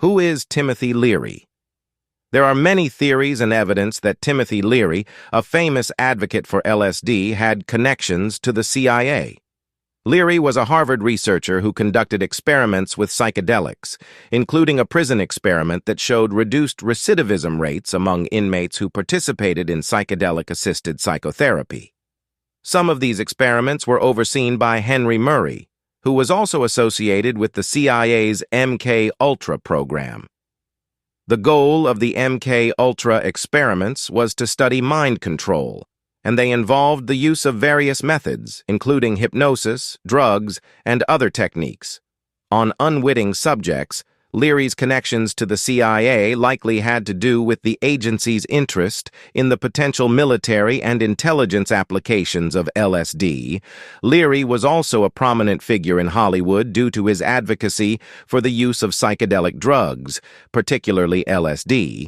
Who is Timothy Leary? There are many theories and evidence that Timothy Leary, a famous advocate for LSD, had connections to the CIA. Leary was a Harvard researcher who conducted experiments with psychedelics, including a prison experiment that showed reduced recidivism rates among inmates who participated in psychedelic-assisted psychotherapy. Some of these experiments were overseen by Henry Murray, who was also associated with the CIA's MK Ultra program. The goal of the MK Ultra experiments was to study mind control, and they involved the use of various methods, including hypnosis, drugs, and other techniques. On unwitting subjects, Leary's connections to the CIA likely had to do with the agency's interest in the potential military and intelligence applications of LSD. Leary was also a prominent figure in Hollywood due to his advocacy for the use of psychedelic drugs, particularly LSD.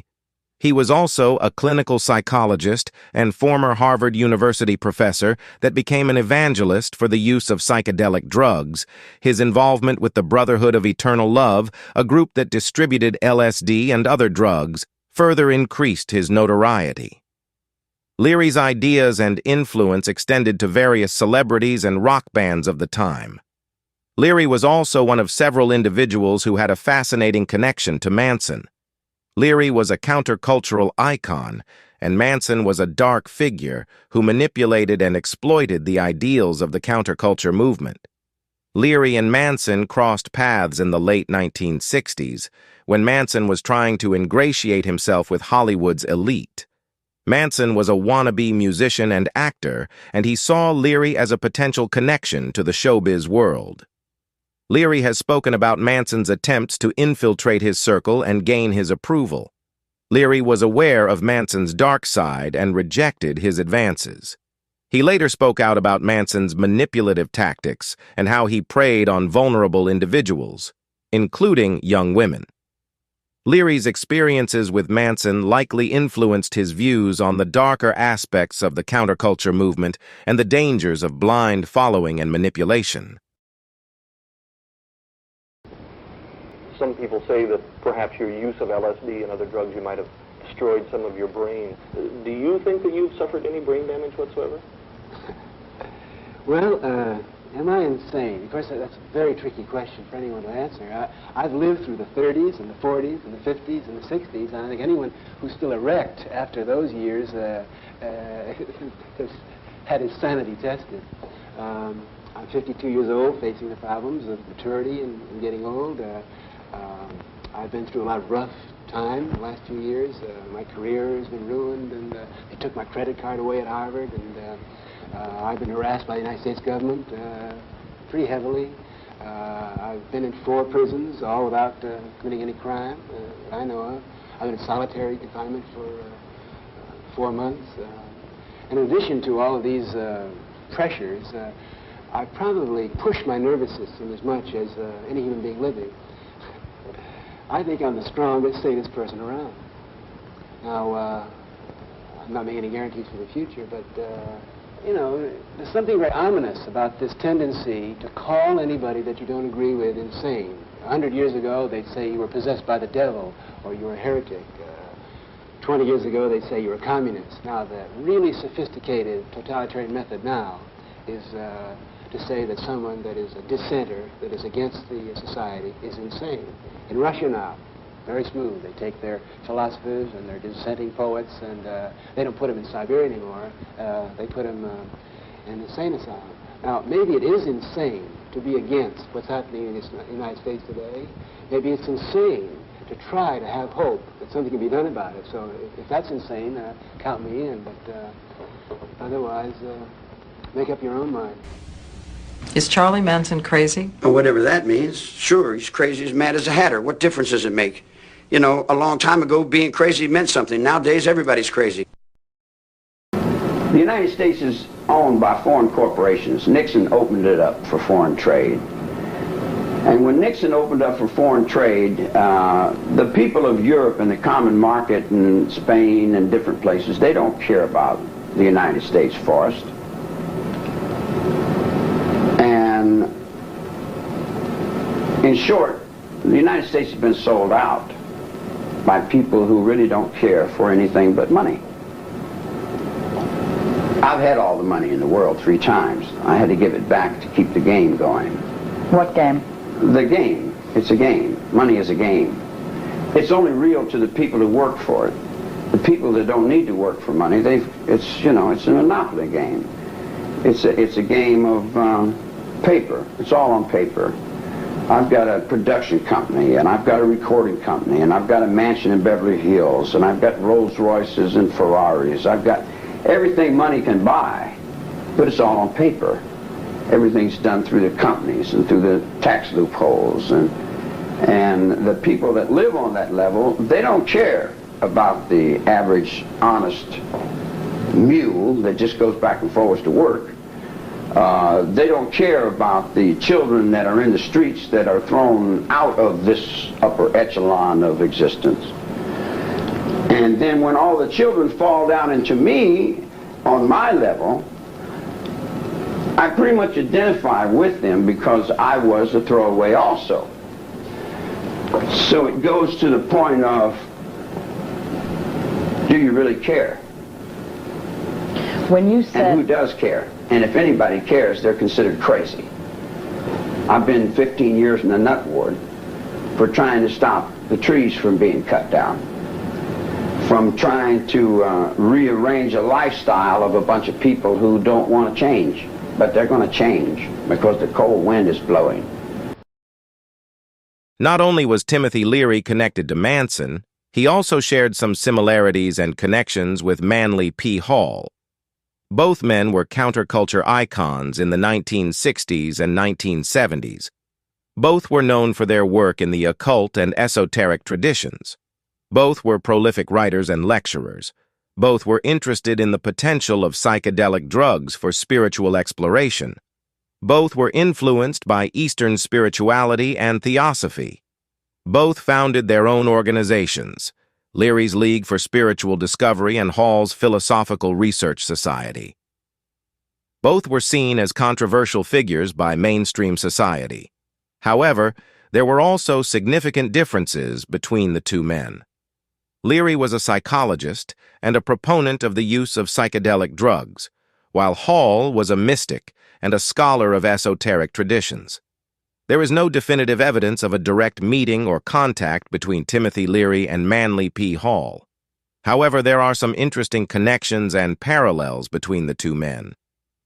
He was also a clinical psychologist and former Harvard University professor that became an evangelist for the use of psychedelic drugs. His involvement with the Brotherhood of Eternal Love, a group that distributed LSD and other drugs, further increased his notoriety. Leary's ideas and influence extended to various celebrities and rock bands of the time. Leary was also one of several individuals who had a fascinating connection to Manson. Leary was a countercultural icon, and Manson was a dark figure who manipulated and exploited the ideals of the counterculture movement. Leary and Manson crossed paths in the late 1960s, when Manson was trying to ingratiate himself with Hollywood's elite. Manson was a wannabe musician and actor, and he saw Leary as a potential connection to the showbiz world. Leary has spoken about Manson's attempts to infiltrate his circle and gain his approval. Leary was aware of Manson's dark side and rejected his advances. He later spoke out about Manson's manipulative tactics and how he preyed on vulnerable individuals, including young women. Leary's experiences with Manson likely influenced his views on the darker aspects of the counterculture movement and the dangers of blind following and manipulation. Some people say that perhaps your use of LSD and other drugs, you might have destroyed some of your brain. Do you think that you've suffered any brain damage whatsoever? Well, am I insane? Of course, that's a very tricky question for anyone to answer. I've lived through the 30s and the 40s and the 50s and the 60s, and I think anyone who's still erect after those years has had his sanity tested. I'm 52 years old, facing the problems of maturity and getting old. I've been through a lot of rough time the last few years. My career has been ruined, and they took my credit card away at Harvard, and I've been harassed by the United States government pretty heavily. I've been in 4 prisons, all without committing any crime that I know of. I've been in solitary confinement for 4 months. In addition to all of these pressures, I probably pushed my nervous system as much as any human being living. I think I'm the strongest, sanest person around. Now, I'm not making any guarantees for the future, but, you know, there's something very ominous about this tendency to call anybody that you don't agree with insane. 100 years ago, they'd say you were possessed by the devil, or you were a heretic. 20 years ago, they'd say you were a communist. Now, the really sophisticated totalitarian method now is to say that someone that is a dissenter, that is against the society, is insane. In Russia now, very smooth. They take their philosophers and their dissenting poets, and they don't put them in Siberia anymore. They put them in an insane asylum. Now, maybe it is insane to be against what's happening in the United States today. Maybe it's insane to try to have hope that something can be done about it. So if that's insane, count me in, but otherwise, make up your own mind. Is Charlie Manson crazy? Well, whatever that means. Sure, he's crazy as mad as a hatter. What difference does it make? You know, a long time ago, being crazy meant something. Nowadays, everybody's crazy. The United States is owned by foreign corporations. Nixon opened it up for foreign trade. And when Nixon opened up for foreign trade, the people of Europe and the common market and Spain and different places, they don't care about the United States forest. And in short, The United States has been sold out by people who really don't care for anything but money. I've had all the money in the world 3 times. I had to give it back to keep the game going. What game? The game. It's a game. Money is a game. It's only real to the people who work for it. The people that don't need to work for money, it's a monopoly game. It's a game of paper. It's all on paper. I've got a production company, and I've got a recording company, and I've got a mansion in Beverly Hills, and I've got Rolls Royces and Ferraris. I've got everything money can buy, but it's all on paper. Everything's done through the companies and through the tax loopholes, and the people that live on that level, they don't care about the average honest mule that just goes back and forwards to work. They don't care about the children that are in the streets that are thrown out of this upper echelon of existence. And then when all the children fall down into me, on my level, I pretty much identify with them because I was a throwaway also. So it goes to the point of, do you really care? When you said... And who does care? And if anybody cares, they're considered crazy. I've been 15 years in the nut ward for trying to stop the trees from being cut down, from trying to rearrange a lifestyle of a bunch of people who don't want to change. But they're going to change because the cold wind is blowing. Not only was Timothy Leary connected to Manson, he also shared some similarities and connections with Manly P. Hall. Both men were counterculture icons in the 1960s and 1970s. Both were known for their work in the occult and esoteric traditions. Both were prolific writers and lecturers. Both were interested in the potential of psychedelic drugs for spiritual exploration. Both were influenced by Eastern spirituality and theosophy. Both founded their own organizations, Leary's League for Spiritual Discovery and Hall's Philosophical Research Society. Both were seen as controversial figures by mainstream society. However, there were also significant differences between the two men. Leary was a psychologist and a proponent of the use of psychedelic drugs, while Hall was a mystic and a scholar of esoteric traditions. There is no definitive evidence of a direct meeting or contact between Timothy Leary and Manly P. Hall. However, there are some interesting connections and parallels between the two men.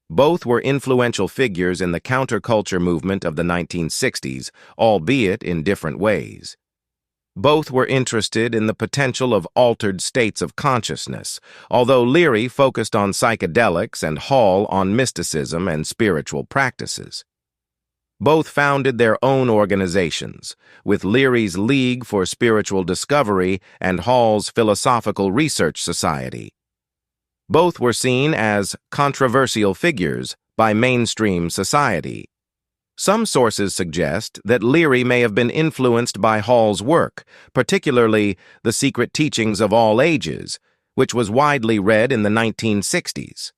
Both were influential figures in the counterculture movement of the 1960s, albeit in different ways. Both were interested in the potential of altered states of consciousness, although Leary focused on psychedelics and Hall on mysticism and spiritual practices. Both founded their own organizations, with Leary's League for Spiritual Discovery and Hall's Philosophical Research Society. Both were seen as controversial figures by mainstream society. Some sources suggest that Leary may have been influenced by Hall's work, particularly The Secret Teachings of All Ages, which was widely read in the 1960s.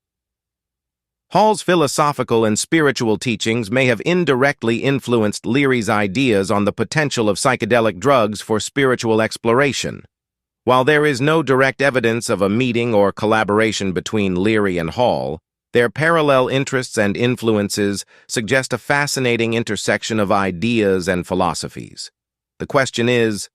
Hall's philosophical and spiritual teachings may have indirectly influenced Leary's ideas on the potential of psychedelic drugs for spiritual exploration. While there is no direct evidence of a meeting or collaboration between Leary and Hall, their parallel interests and influences suggest a fascinating intersection of ideas and philosophies. The question is,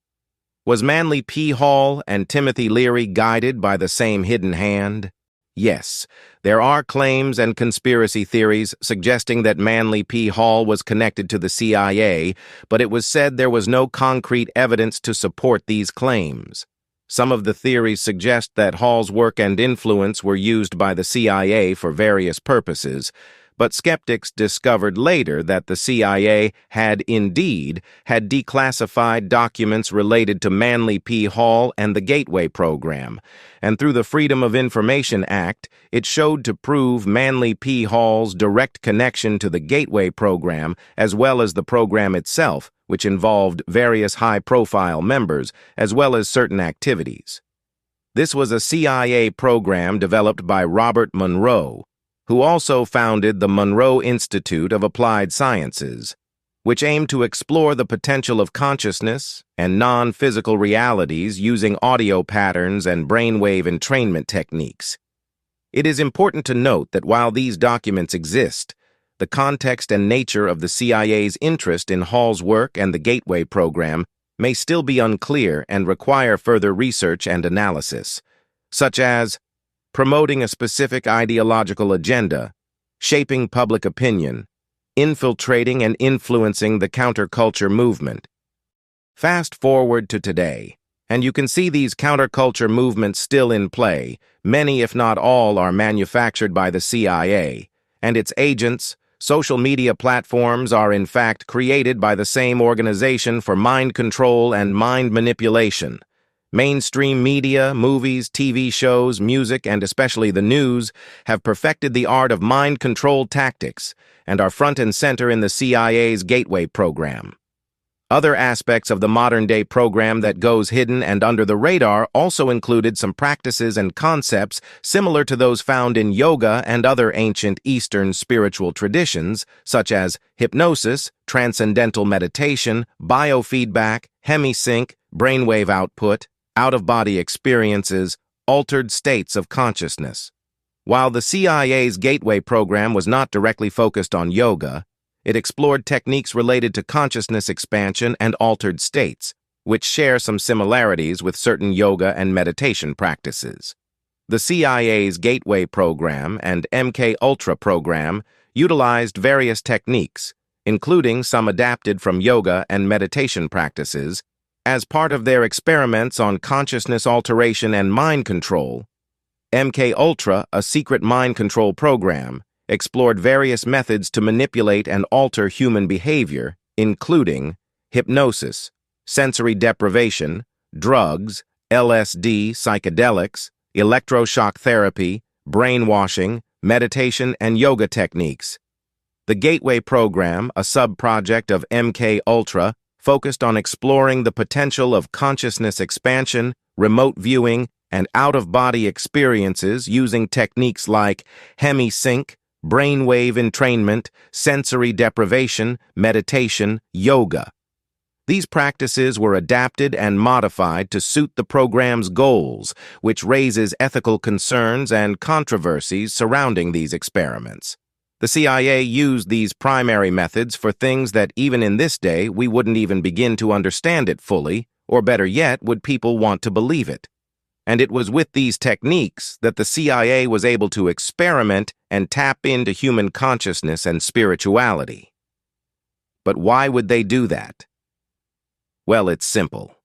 was Manly P. Hall and Timothy Leary guided by the same hidden hand? Yes, there are claims and conspiracy theories suggesting that Manly P. Hall was connected to the CIA, but it was said there was no concrete evidence to support these claims. Some of the theories suggest that Hall's work and influence were used by the CIA for various purposes, but skeptics discovered later that the CIA had indeed had declassified documents related to Manly P. Hall and the Gateway Program, and through the Freedom of Information Act, it showed to prove Manly P. Hall's direct connection to the Gateway Program as well as the program itself, which involved various high-profile members as well as certain activities. This was a CIA program developed by Robert Monroe, who also founded the Monroe Institute of Applied Sciences. which aim to explore the potential of consciousness and non-physical realities using audio patterns and brainwave entrainment techniques. It is important to note that while these documents exist, the context and nature of the CIA's interest in Hall's work and the Gateway program may still be unclear and require further research and analysis, such as promoting a specific ideological agenda, shaping public opinion, infiltrating and influencing the counterculture movement. Fast forward to today, and you can see these counterculture movements still in play. Many, if not all, are manufactured by the CIA, and its agents. Social media platforms are in fact created by the same organization for mind control and mind manipulation. Mainstream media, movies, TV shows, music, and especially the news have perfected the art of mind control tactics and are front and center in the CIA's Gateway program. Other aspects of the modern-day program that goes hidden and under the radar also included some practices and concepts similar to those found in yoga and other ancient Eastern spiritual traditions, such as hypnosis, transcendental meditation, biofeedback, hemisync, brainwave output, out-of-body experiences, altered states of consciousness. While the CIA's Gateway program was not directly focused on yoga, it explored techniques related to consciousness expansion and altered states, which share some similarities with certain yoga and meditation practices. The CIA's Gateway program and MK Ultra program utilized various techniques, including some adapted from yoga and meditation practices, as part of their experiments on consciousness alteration and mind control. MK Ultra, a secret mind control program, explored various methods to manipulate and alter human behavior, including hypnosis, sensory deprivation, drugs, LSD, psychedelics, electroshock therapy, brainwashing, meditation, and yoga techniques. The Gateway program, a sub-project of MK Ultra, focused on exploring the potential of consciousness expansion, remote viewing, and out-of-body experiences using techniques like hemisync, brainwave entrainment, sensory deprivation, meditation, yoga. These practices were adapted and modified to suit the program's goals, which raises ethical concerns and controversies surrounding these experiments. The CIA used these primary methods for things that even in this day we wouldn't even begin to understand it fully, or better yet, would people want to believe it? And it was with these techniques that the CIA was able to experiment and tap into human consciousness and spirituality. But why would they do that? Well, it's simple.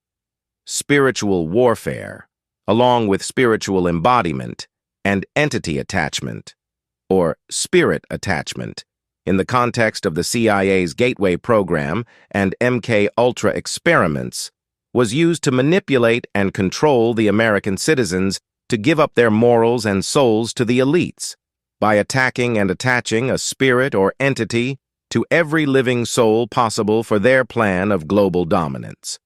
Spiritual warfare, along with spiritual embodiment and entity attachment, or spirit attachment, in the context of the CIA's Gateway program and MK Ultra experiments, was used to manipulate and control the American citizens to give up their morals and souls to the elites by attacking and attaching a spirit or entity to every living soul possible for their plan of global dominance.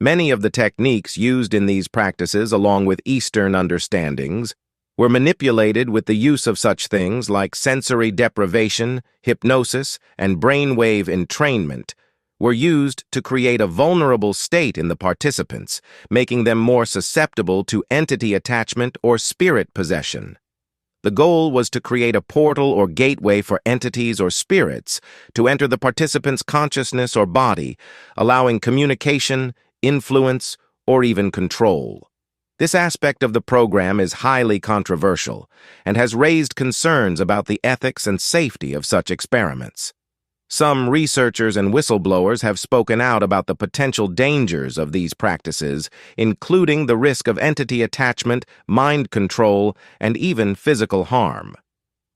Many of the techniques used in these practices, along with Eastern understandings, were manipulated with the use of such things like sensory deprivation, hypnosis, and brainwave entrainment, were used to create a vulnerable state in the participants, making them more susceptible to entity attachment or spirit possession. The goal was to create a portal or gateway for entities or spirits to enter the participant's consciousness or body, allowing communication, influence, or even control. This aspect of the program is highly controversial and has raised concerns about the ethics and safety of such experiments. Some researchers and whistleblowers have spoken out about the potential dangers of these practices, including the risk of entity attachment, mind control, and even physical harm.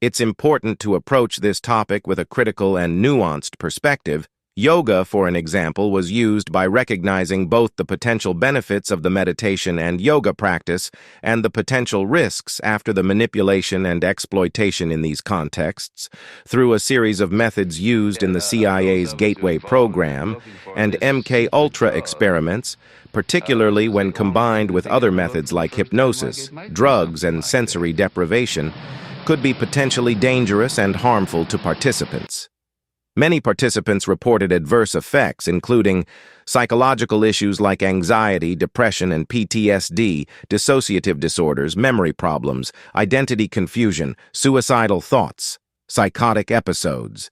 It's important to approach this topic with a critical and nuanced perspective. Yoga, for an example, was used by recognizing both the potential benefits of the meditation and yoga practice and the potential risks after the manipulation and exploitation in these contexts through a series of methods used in the CIA's Gateway program and MK Ultra experiments, particularly when combined with other methods like hypnosis, drugs, and sensory deprivation, could be potentially dangerous and harmful to participants. Many participants reported adverse effects, including psychological issues like anxiety, depression, and PTSD, dissociative disorders, memory problems, identity confusion, suicidal thoughts, psychotic episodes.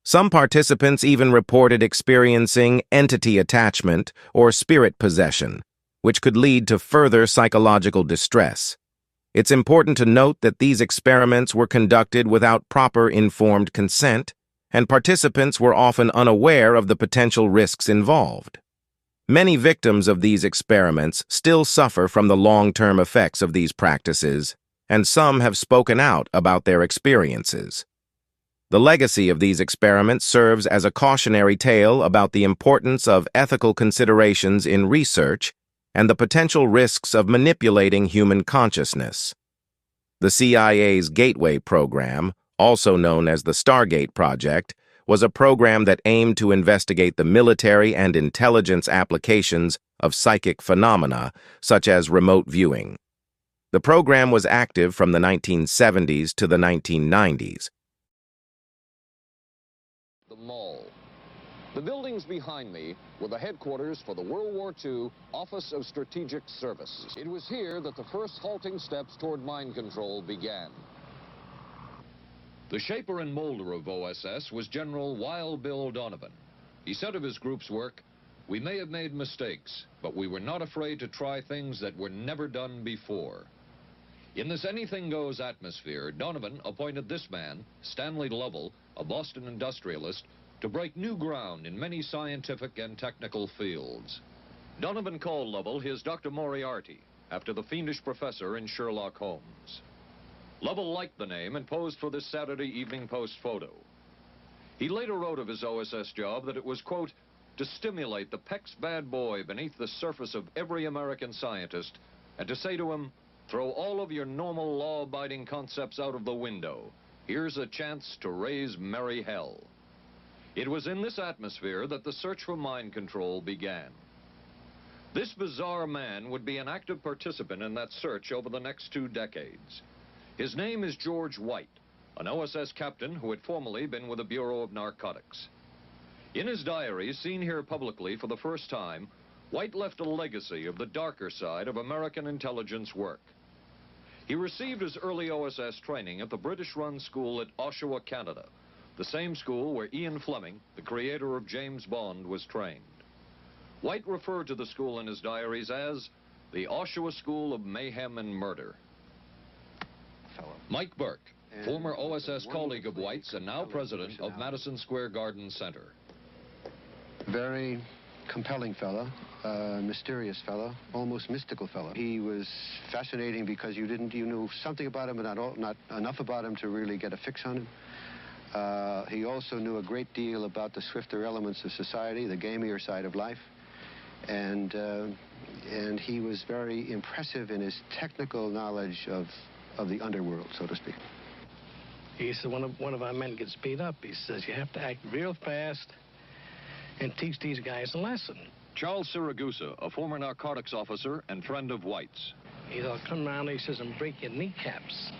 Some participants even reported experiencing entity attachment or spirit possession, which could lead to further psychological distress. It's important to note that these experiments were conducted without proper informed consent, and participants were often unaware of the potential risks involved. Many victims of these experiments still suffer from the long-term effects of these practices, and some have spoken out about their experiences. The legacy of these experiments serves as a cautionary tale about the importance of ethical considerations in research and the potential risks of manipulating human consciousness. The CIA's Gateway program, also known as the Stargate Project, was a program that aimed to investigate the military and intelligence applications of psychic phenomena, such as remote viewing. The program was active from the 1970s to the 1990s. The Mall. The buildings behind me were the headquarters for the World War II Office of Strategic Service. It was here that the first halting steps toward mind control began. The shaper and molder of OSS was General Wild Bill Donovan. He said of his group's work, "We may have made mistakes, but we were not afraid to try things that were never done before." In this anything-goes atmosphere, Donovan appointed this man, Stanley Lovell, a Boston industrialist, to break new ground in many scientific and technical fields. Donovan called Lovell his Dr. Moriarty, after the fiendish professor in Sherlock Holmes. Lovell liked the name and posed for this Saturday Evening Post photo. He later wrote of his OSS job that it was, quote, to stimulate the PEC's bad boy beneath the surface of every American scientist and to say to him, throw all of your normal law-abiding concepts out of the window. Here's a chance to raise merry hell. It was in this atmosphere that the search for mind control began. This bizarre man would be an active participant in that search over the next 2 decades. His name is George White, an OSS captain who had formerly been with the Bureau of Narcotics. In his diary, seen here publicly for the first time, White left a legacy of the darker side of American intelligence work. He received his early OSS training at the British-run school at Oshawa, Canada, the same school where Ian Fleming, the creator of James Bond, was trained. White referred to the school in his diaries as the Oshawa School of Mayhem and Murder. Mike Burke, former OSS colleague of White's and now president of Madison Square Garden Center. Very compelling fellow, mysterious fellow, almost mystical fellow. He was fascinating because you knew something about him, but not enough about him to really get a fix on him. He also knew a great deal about the swifter elements of society, the gamier side of life, and he was very impressive in his technical knowledge of the underworld, so to speak. He said one of our men gets beat up. He says you have to act real fast and teach these guys a lesson. Charles Siragusa, a former narcotics officer and friend of White's. He'll come around, he says, and break your kneecaps.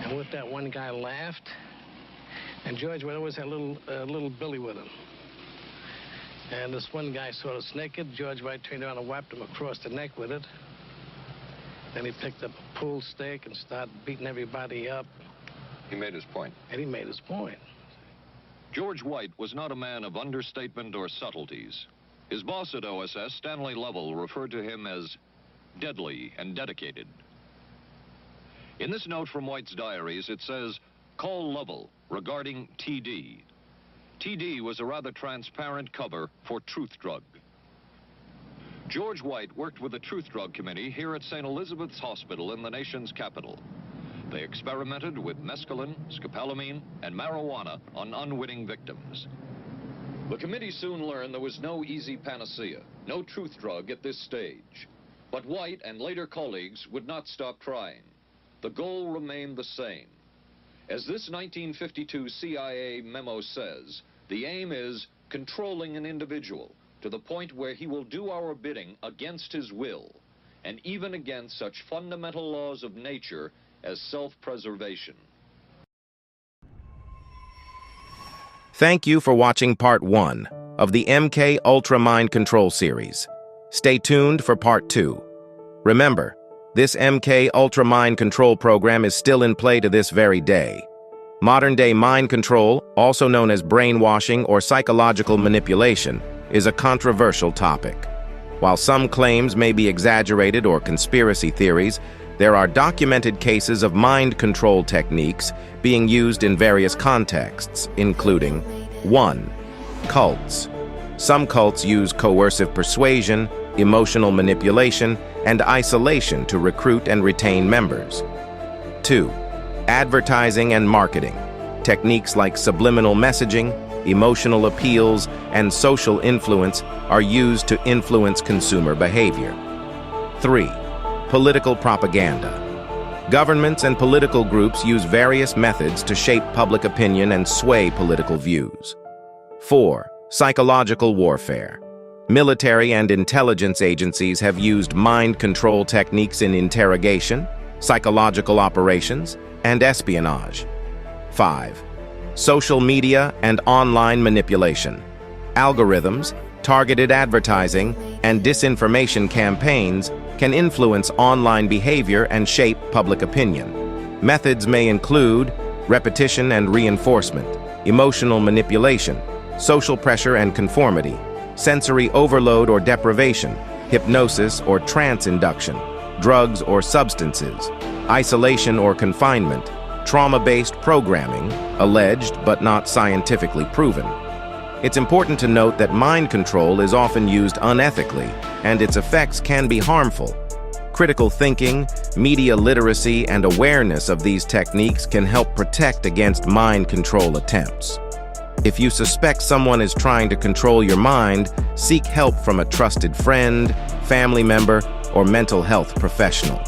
And with that, one guy laughed, and George would always have a little Billy with him. And this one guy saw us naked. George White turned around and whapped him across the neck with it. Then he picked up a pool stick and started beating everybody up. He made his point. And he made his point. George White was not a man of understatement or subtleties. His boss at OSS, Stanley Lovell, referred to him as deadly and dedicated. In this note from White's diaries, it says, call Lovell regarding TD. TD was a rather transparent cover for Truth Drug. George White worked with the Truth Drug Committee here at St. Elizabeth's Hospital in the nation's capital. They experimented with mescaline, scopolamine, and marijuana on unwitting victims. The committee soon learned there was no easy panacea, no truth drug at this stage. But White and later colleagues would not stop trying. The goal remained the same. As this 1952 CIA memo says, the aim is controlling an individual to the point where he will do our bidding against his will, and even against such fundamental laws of nature as self-preservation. Thank you for watching Part 1 of the MK Ultra Mind Control series. Stay tuned for Part 2. Remember, this MK Ultra Mind Control program is still in play to this very day. Modern-day mind control, also known as brainwashing or psychological manipulation, is a controversial topic. While some claims may be exaggerated or conspiracy theories, there are documented cases of mind control techniques being used in various contexts, including 1. Cults. Some cults use coercive persuasion, emotional manipulation, and isolation to recruit and retain members. 2. Advertising and marketing. Techniques like subliminal messaging, emotional appeals, and social influence are used to influence consumer behavior. 3. Political propaganda. Governments and political groups use various methods to shape public opinion and sway political views. 4. Psychological warfare. Military and intelligence agencies have used mind control techniques in interrogation, psychological operations, and espionage. 5. Social media and online manipulation. Algorithms, targeted advertising, and disinformation campaigns can influence online behavior and shape public opinion. Methods may include repetition and reinforcement, emotional manipulation, social pressure and conformity, sensory overload or deprivation, hypnosis or trance induction, drugs or substances, isolation or confinement, trauma-based programming, alleged but not scientifically proven. It's important to note that mind control is often used unethically, and its effects can be harmful. Critical thinking, media literacy, and awareness of these techniques can help protect against mind control attempts. If you suspect someone is trying to control your mind, seek help from a trusted friend, family member, or mental health professional.